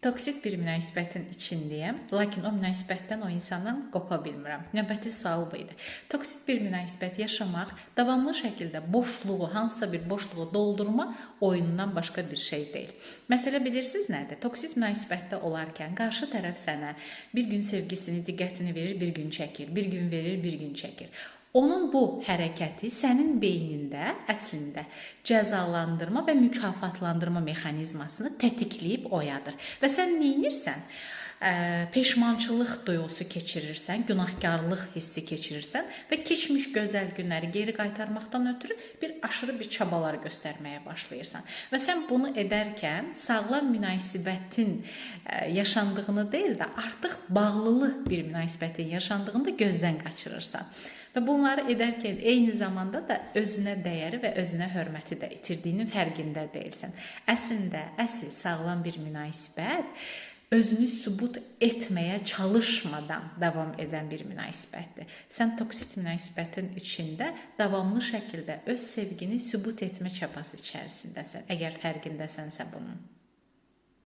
Toksit bir münasibətin içindəyəm, lakin o münasibətdən o insandan qopa bilmirəm. Növbəti sual bu idi. Toksit bir münasibət yaşamaq davamlı şəkildə boşluğu, hansısa bir boşluğu doldurma oyunundan başqa bir şey deyil. Məsələ bilirsiniz nədir? Toksit münasibətdə olarkən qarşı tərəf sənə bir gün sevgisini, diqqətini verir, bir gün çəkir, bir gün verir, bir gün çəkir. Onun bu hərəkəti sənin beynində əslində cəzalandırma və mükafatlandırma mexanizmasını tetikləyib oyadır. Və sən nə edirsən? Peşmançılıq duyğusu keçirirsən, günahkarlıq hissi keçirirsən və keçmiş gözəl günləri geri qaytarmaqdan ötürü bir aşırı bir çabalar göstərməyə başlayırsan. Və sən bunu edərkən sağlam münasibətin yaşandığını deyil də artıq bağlılıq bir münasibətin yaşandığını da gözdən qaçırırsan. Və bunları edərkən eyni zamanda da özünə dəyəri və özünə hörməti də itirdiyinin fərqində deyilsən. Əslində, əsl sağlam bir münasibət özünü sübut etməyə çalışmadan davam edən bir münasibətdir. Sən toksit münasibətin içində davamlı şəkildə öz sevgini sübut etmə çabası içərisindəsən, əgər fərqindəsənsə bunun.